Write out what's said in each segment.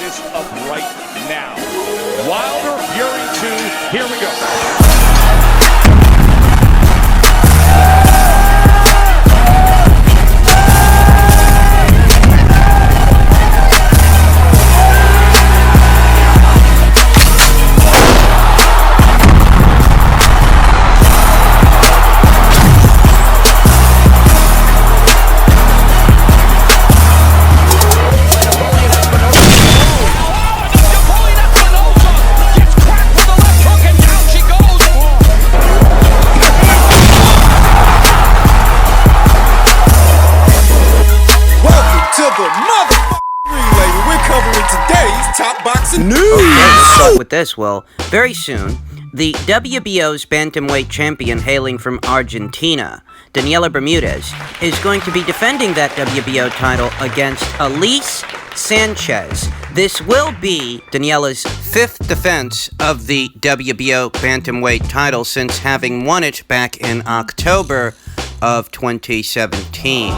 focus of right now. Wilder, Fury 2, here we go. Let's start with this. Well, very soon, the WBO's bantamweight champion hailing from Argentina, Daniela Bermudez, is going to be defending that WBO title against Elise Sanchez. This will be Daniela's fifth defense of the WBO bantamweight title since having won it back in October of 2017.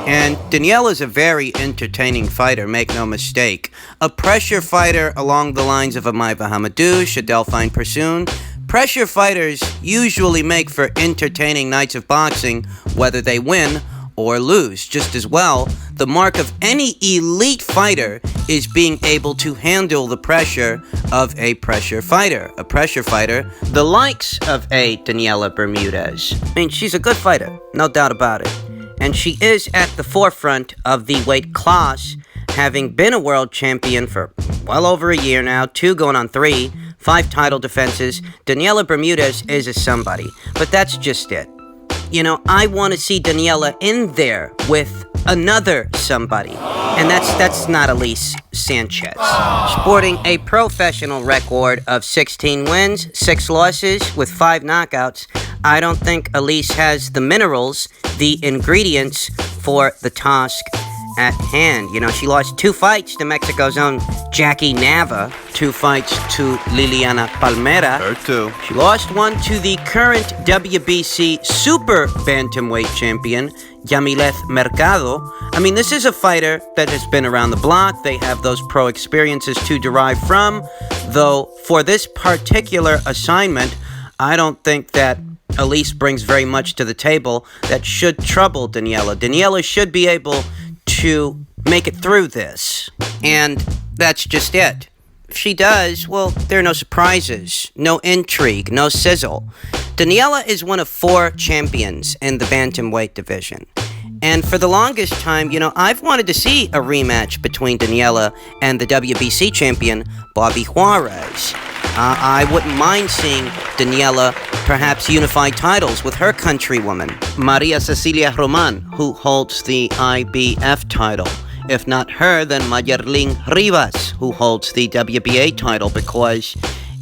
And Daniela is a very entertaining fighter, make no mistake. A pressure fighter along the lines of a Maiva Hamadouche, a Delphine Persoon. Pressure fighters usually make for entertaining nights of boxing, whether they win or lose. Just as well, the mark of any elite fighter is being able to handle the pressure of a pressure fighter. A pressure fighter, the likes of a Daniela Bermudez. I mean, she's a good fighter, no doubt about it. And she is at the forefront of the weight class, having been a world champion for well over a year now, 2 going on 3, 5 title defenses. Daniela Bermudez is a somebody, but that's just it. You know, I want to see Daniela in there with another somebody, and that's not Elise Sanchez. Sporting a professional record of 16 wins, 6 losses, with 5 knockouts, I don't think Elise has the minerals, the ingredients for the task at hand. You know, she lost 2 fights to Mexico's own Jackie Nava, 2 fights to Liliana Palmera. Her too. She lost 1 to the current WBC super bantamweight champion, Yamileth Mercado. I mean, this is a fighter that has been around the block. They have those pro experiences to derive from, though for this particular assignment, I don't think that Elise brings very much to the table that should trouble Daniela. Daniela should be able to make it through this, and that's just it. If she does, well, there are no surprises, no intrigue, no sizzle. Daniela is one of 4 champions in the bantamweight division. And for the longest time, you know, I've wanted to see a rematch between Daniela and the WBC champion, Bobby Juarez. I wouldn't mind seeing Daniela perhaps unify titles with her countrywoman, Maria Cecilia Roman, who holds the IBF title. If not her, then Mayerlin Rivas, who holds the WBA title, because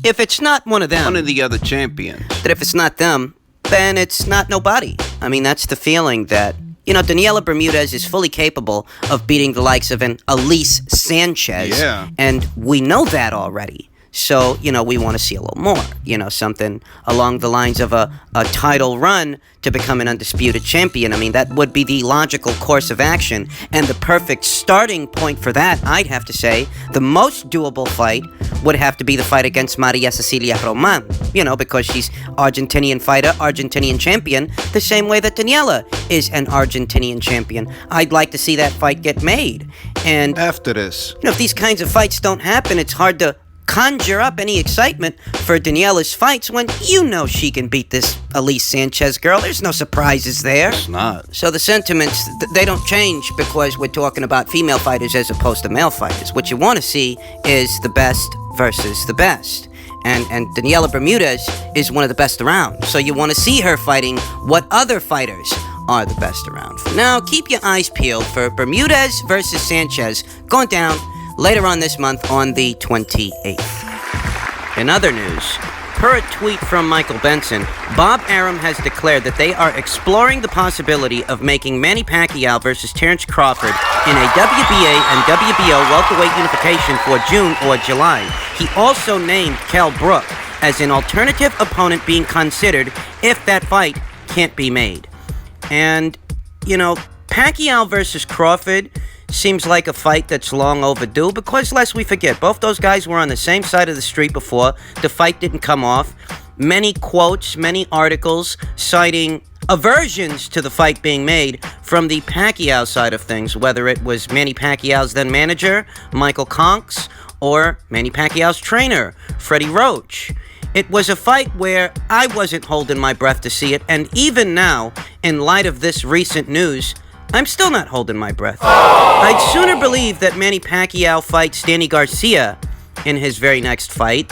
if it's not one of them, one of the other champions, that if it's not them, then it's not nobody. I mean, that's the feeling that, you know, Daniela Bermudez is fully capable of beating the likes of an Elise Sanchez. Yeah. And we know that already. So, you know, we want to see a little more, you know, something along the lines of a title run to become an undisputed champion. I mean, that would be the logical course of action, and the perfect starting point for that, I'd have to say, the most doable fight would have to be the fight against Maria Cecilia Roman, you know, because she's Argentinian fighter, Argentinian champion, the same way that Daniela is an Argentinian champion. I'd like to see that fight get made. And after this, you know, if these kinds of fights don't happen, it's hard to conjure up any excitement for Daniela's fights when you know she can beat this Elise Sanchez girl. There's no surprises there. It's not. So the sentiments, they don't change because we're talking about female fighters as opposed to male fighters. What you want to see is the best versus the best. And Daniela Bermudez is one of the best around. So you want to see her fighting what other fighters are the best around. For now, keep your eyes peeled for Bermudez versus Sanchez going down later on this month on the 28th. In other news, per a tweet from Michael Benson, Bob Arum has declared that they are exploring the possibility of making Manny Pacquiao versus Terrence Crawford in a WBA and WBO welterweight unification for June or July. He also named Kell Brook as an alternative opponent being considered if that fight can't be made. And, you know, Pacquiao versus Crawford, seems like a fight that's long overdue because, lest we forget, both those guys were on the same side of the street before. The fight didn't come off. Many quotes, many articles citing aversions to the fight being made from the Pacquiao side of things, whether it was Manny Pacquiao's then manager, Michael Conks, or Manny Pacquiao's trainer, Freddie Roach. It was a fight where I wasn't holding my breath to see it, and even now, in light of this recent news, I'm still not holding my breath. I'd sooner believe that Manny Pacquiao fights Danny Garcia in his very next fight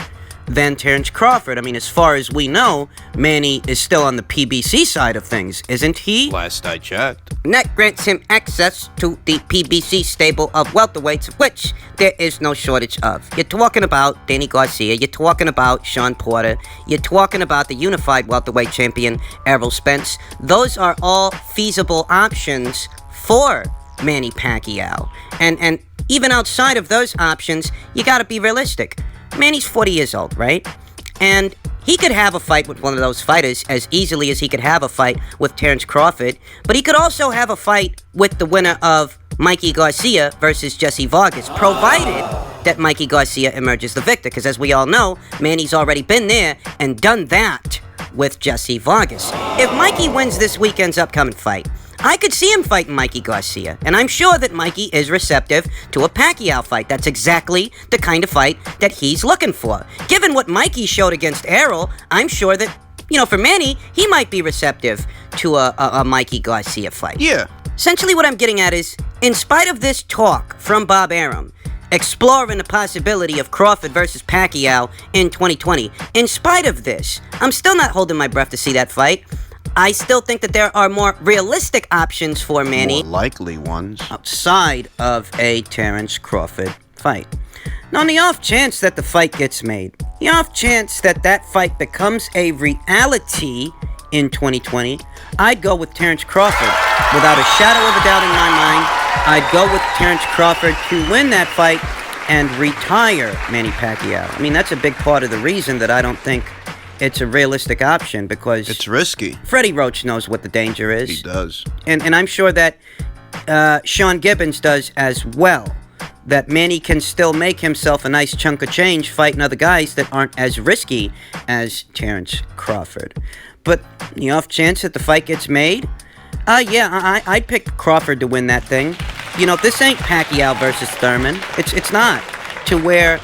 than Terence Crawford. I mean, as far as we know, Manny is still on the PBC side of things, isn't he? Last I checked. And that grants him access to the PBC stable of welterweights, of which there is no shortage of. You're talking about Danny Garcia, you're talking about Sean Porter, you're talking about the unified welterweight champion, Errol Spence. Those are all feasible options for Manny Pacquiao. And even outside of those options, you gotta be realistic. Manny's 40 years old, right? And he could have a fight with one of those fighters as easily as he could have a fight with Terence Crawford, but he could also have a fight with the winner of Mikey Garcia versus Jesse Vargas, provided that Mikey Garcia emerges the victor, because as we all know, Manny's already been there and done that with Jesse Vargas. If Mikey wins this weekend's upcoming fight, I could see him fighting Mikey Garcia, and I'm sure that Mikey is receptive to a Pacquiao fight. That's exactly the kind of fight that he's looking for. Given what Mikey showed against Errol, I'm sure that, for Manny, he might be receptive to a Mikey Garcia fight. Yeah. Essentially what I'm getting at is, in spite of this talk from Bob Arum, exploring the possibility of Crawford versus Pacquiao in 2020, in spite of this, I'm still not holding my breath to see that fight. I still think that there are more realistic options for Manny. More likely ones. Outside of a Terence Crawford fight. Now, on the off chance that the fight gets made, the off chance that that fight becomes a reality in 2020, I'd go with Terence Crawford. Without a shadow of a doubt in my mind, I'd go with Terence Crawford to win that fight and retire Manny Pacquiao. I mean, that's a big part of the reason that I don't think it's a realistic option, because it's risky. Freddie Roach knows what the danger is. He does. And I'm sure that Sean Gibbons does as well. That Manny can still make himself a nice chunk of change fighting other guys that aren't as risky as Terence Crawford. But the off chance that the fight gets made, I'd pick Crawford to win that thing. This ain't Pacquiao versus Thurman. It's not. To where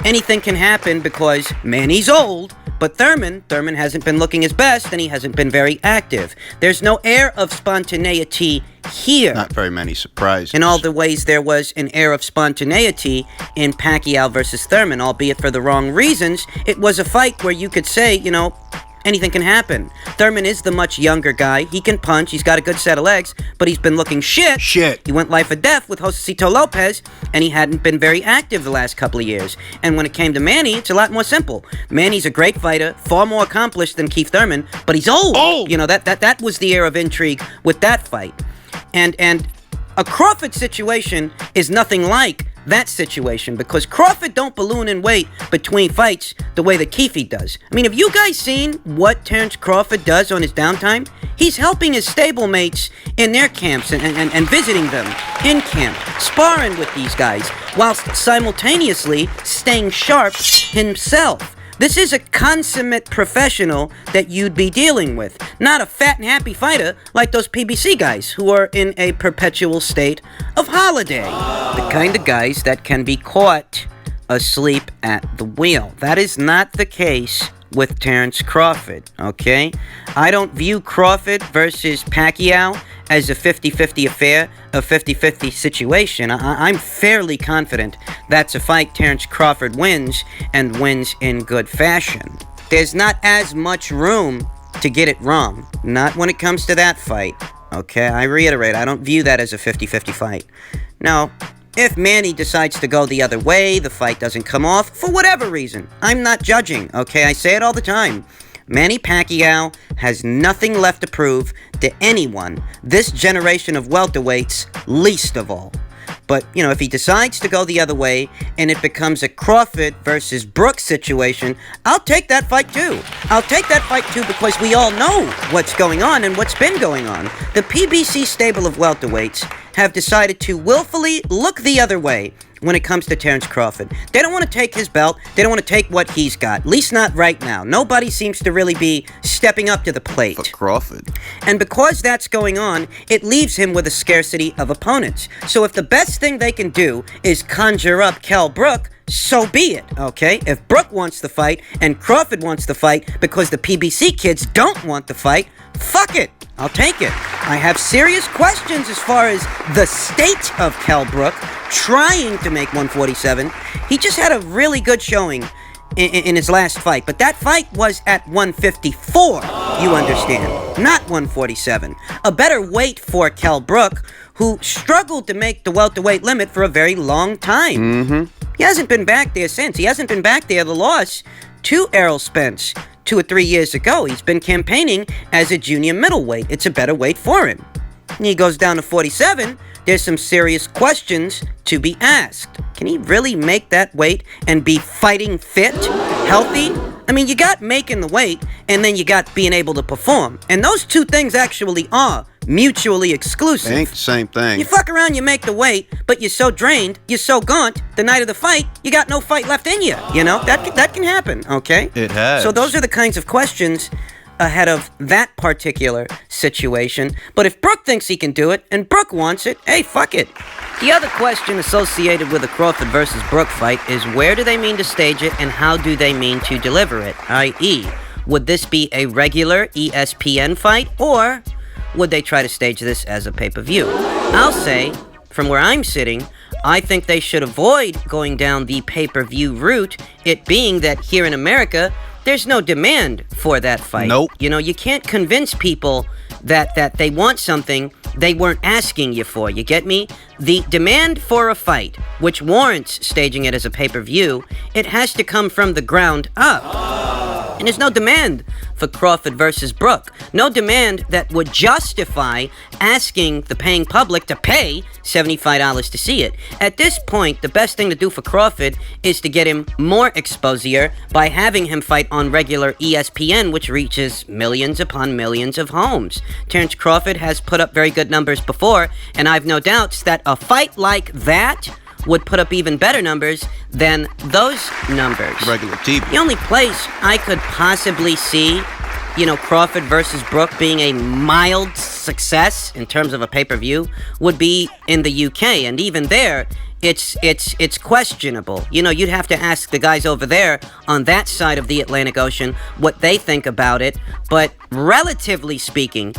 anything can happen because Manny's old, but Thurman hasn't been looking his best, and he hasn't been very active. There's no air of spontaneity here. Not very many surprises. In all the ways there was an air of spontaneity in Pacquiao versus Thurman, albeit for the wrong reasons. It was a fight where you could say, anything can happen. Thurman is the much younger guy. He can punch. He's got a good set of legs, but he's been looking shit. He went life or death with Josecito Lopez, and he hadn't been very active the last couple of years. And when it came to Manny, it's a lot more simple. Manny's a great fighter, far more accomplished than Keith Thurman, but he's old. That was the air of intrigue with that fight. And a Crawford situation is nothing like that situation, because Crawford don't balloon in weight between fights the way that Keefe does. I mean, have you guys seen what Terence Crawford does on his downtime? He's helping his stablemates in their camps and visiting them in camp, sparring with these guys, whilst simultaneously staying sharp himself. This is a consummate professional that you'd be dealing with, not a fat and happy fighter like those PBC guys who are in a perpetual state of holiday. The kind of guys that can be caught asleep at the wheel. That is not the case with Terence Crawford, okay? I don't view Crawford versus Pacquiao as a 50-50 affair, a 50-50 situation. I'm fairly confident that's a fight Terence Crawford wins, and wins in good fashion. There's not as much room to get it wrong. Not when it comes to that fight, okay? I reiterate, I don't view that as a 50-50 fight. Now, if Manny decides to go the other way, the fight doesn't come off, for whatever reason, I'm not judging, okay? I say it all the time. Manny Pacquiao has nothing left to prove to anyone, this generation of welterweights least of all. But, if he decides to go the other way and it becomes a Crawford versus Brook situation, I'll take that fight too. I'll take that fight too, because we all know what's going on and what's been going on. The PBC stable of welterweights have decided to willfully look the other way when it comes to Terence Crawford. They don't want to take his belt. They don't want to take what he's got. At least not right now. Nobody seems to really be stepping up to the plate. For Crawford. And because that's going on, it leaves him with a scarcity of opponents. So if the best thing they can do is conjure up Kell Brook, so be it, okay? If Brook wants the fight and Crawford wants the fight because the PBC kids don't want the fight, fuck it. I'll take it. I have serious questions as far as the state of Kell Brook trying to make 147. He just had a really good showing in his last fight, but that fight was at 154, you understand, not 147. A better weight for Kell Brook, who struggled to make the welterweight limit for a very long time. He hasn't been back there since. He hasn't been back there. The loss to Errol Spence 2 or 3 years ago. He's been campaigning as a junior middleweight. It's a better weight for him. And he goes down to 47. There's some serious questions to be asked. Can he really make that weight and be fighting fit, healthy? I mean, you got making the weight, and then you got being able to perform. And those two things actually are mutually exclusive. Ain't the same thing. You fuck around, you make the weight, but you're so drained, you're so gaunt, the night of the fight, you got no fight left in you. You know, that can happen, okay? It has. So those are the kinds of questions ahead of that particular situation. But if Brook thinks he can do it, and Brook wants it, hey, fuck it. The other question associated with the Crawford versus Brook fight is where do they mean to stage it and how do they mean to deliver it? I.e., would this be a regular ESPN fight or would they try to stage this as a pay-per-view? I'll say, from where I'm sitting, I think they should avoid going down the pay-per-view route, it being that here in America, there's no demand for that fight. Nope. You know, you can't convince people that they want something they weren't asking you for. You get me? The demand for a fight, which warrants staging it as a pay-per-view, it has to come from the ground up. And there's no demand for Crawford versus Brook. No demand that would justify asking the paying public to pay $75 to see it. At this point, the best thing to do for Crawford is to get him more exposure by having him fight on regular ESPN, which reaches millions upon millions of homes. Terence Crawford has put up very good numbers before, and I've no doubts that a fight like that would put up even better numbers than those numbers. Regular TV. The only place I could possibly see, Crawford versus Brook being a mild success in terms of a pay-per-view would be in the UK, and even there, it's questionable. You'd have to ask the guys over there on that side of the Atlantic Ocean what they think about it, but relatively speaking,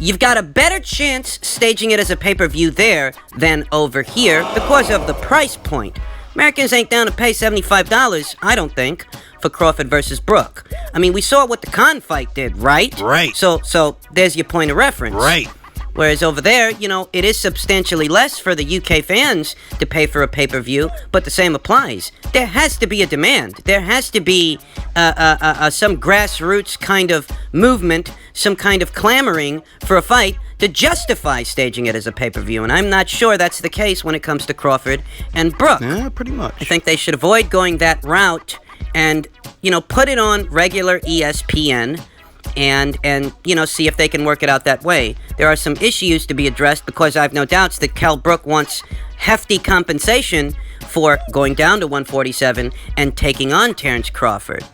you've got a better chance staging it as a pay-per-view there than over here because of the price point. Americans ain't down to pay $75, I don't think, for Crawford versus Brook. I mean, we saw what the Khan fight did, right? Right. So there's your point of reference. Right. Whereas over there, it is substantially less for the UK fans to pay for a pay-per-view, but the same applies. There has to be a demand. There has to be some grassroots kind of movement, some kind of clamoring for a fight to justify staging it as a pay-per-view, and I'm not sure that's the case when it comes to Crawford and Brook. Yeah, pretty much. I think they should avoid going that route and, put it on regular ESPN and see if they can work it out that way. There are some issues to be addressed because I've no doubts that Kell Brook wants hefty compensation for going down to 147 and taking on Terence Crawford.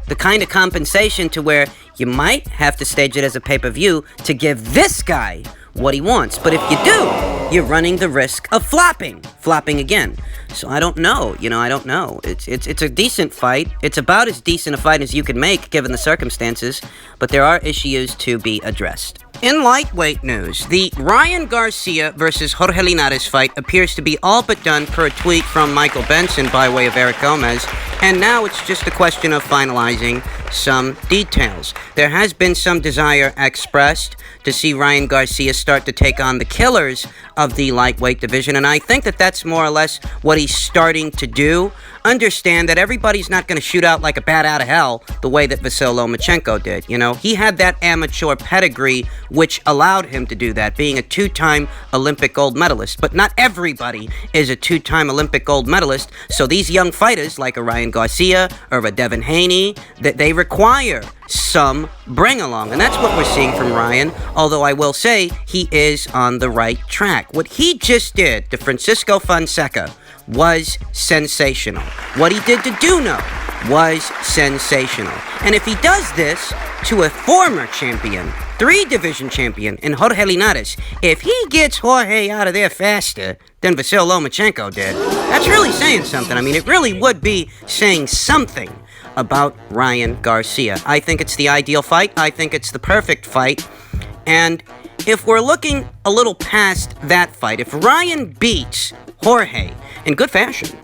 The kind of compensation to where you might have to stage it as a pay-per-view to give this guy what he wants. But if you do, you're running the risk of flopping again. So I don't know, I don't know. It's a decent fight. It's about as decent a fight as you could make given the circumstances, but there are issues to be addressed. In lightweight news, the Ryan Garcia versus Jorge Linares fight appears to be all but done per a tweet from Michael Benson by way of Eric Gomez, and now it's just a question of finalizing some details. There has been some desire expressed to see Ryan Garcia start to take on the killers of the lightweight division, and I think that that's more or less what he's starting to do. understand that everybody's not going to shoot out like a bat out of hell the way that Vasyl Lomachenko did. You know, he had that amateur pedigree which allowed him to do that, being a two-time Olympic gold medalist. But not everybody is a two-time Olympic gold medalist, so these young fighters like a Ryan Garcia or a Devin Haney, that they require some bring-along. And that's what we're seeing from Ryan, although I will say he is on the right track. What he just did to Francisco Fonseca was sensational. What he did to Duno was sensational. And if he does this to a former champion, 3-division champion in Jorge Linares, if he gets Jorge out of there faster than Vasyl Lomachenko did, that's really saying something. I mean, it really would be saying something about Ryan Garcia. I think it's the ideal fight. I think it's the perfect fight. And if we're looking a little past that fight, if Ryan beats Jorge in good fashion,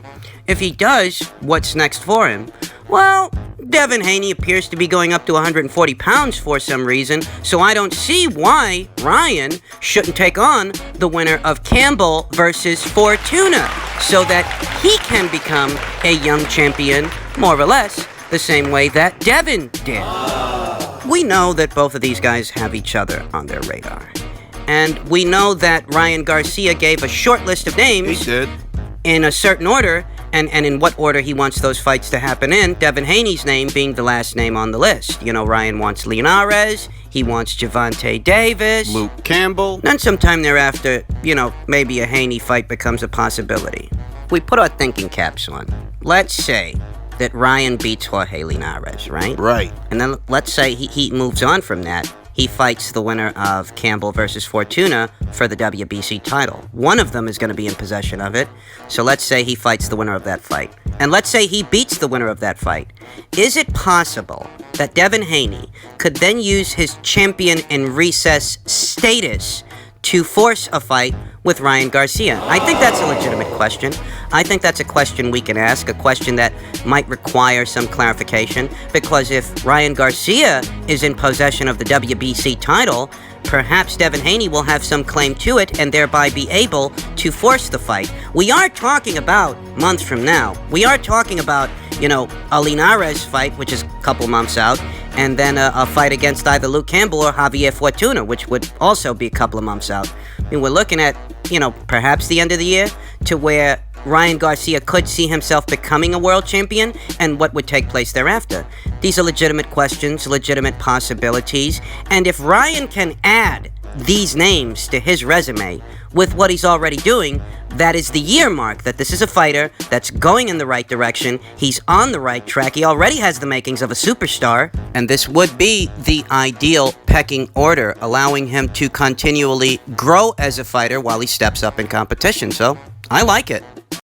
if he does what's next for him, well, Devin Haney appears to be going up to 140 pounds for some reason, so I don't see why Ryan shouldn't take on the winner of Campbell versus Fortuna, so that he can become a young champion, more or less, the same way that Devin did. We know that both of these guys have each other on their radar. And we know that Ryan Garcia gave a short list of names. He did. In a certain order, and in what order he wants those fights to happen in, Devin Haney's name being the last name on the list. You know, Ryan wants Linares, he wants Gervonta Davis. Luke Campbell. Then sometime thereafter, you know, maybe a Haney fight becomes a possibility. We put our thinking caps on. Let's say that Ryan beats Jorge Linares, right? Right. And then let's say he moves on from that. He fights the winner of Campbell versus Fortuna for the WBC title. One of them is going to be in possession of it. So let's say he fights the winner of that fight. And let's say he beats the winner of that fight. Is it possible that Devin Haney could then use his champion in recess status to force a fight with Ryan Garcia? I think that's a legitimate question. I think that's a question we can ask, a question that might require some clarification, because if Ryan Garcia is in possession of the WBC title, perhaps Devin Haney will have some claim to it and thereby be able to force the fight. We are talking about months from now. We are talking about, you know, a Linares fight, which is a couple months out, and then a fight against either Luke Campbell or Javier Fortuna, which would also be a couple of months out. I mean, we're looking at, you know, perhaps the end of the year to where Ryan Garcia could see himself becoming a world champion, and what would take place thereafter. These are legitimate questions, legitimate possibilities, and if Ryan can add these names to his resume with what he's already doing, that is the year mark that this is a fighter that's going in the right direction. He's on the right track. He already has the makings of a superstar, and this would be the ideal pecking order, allowing him to continually grow as a fighter while he steps up in competition. So I like it.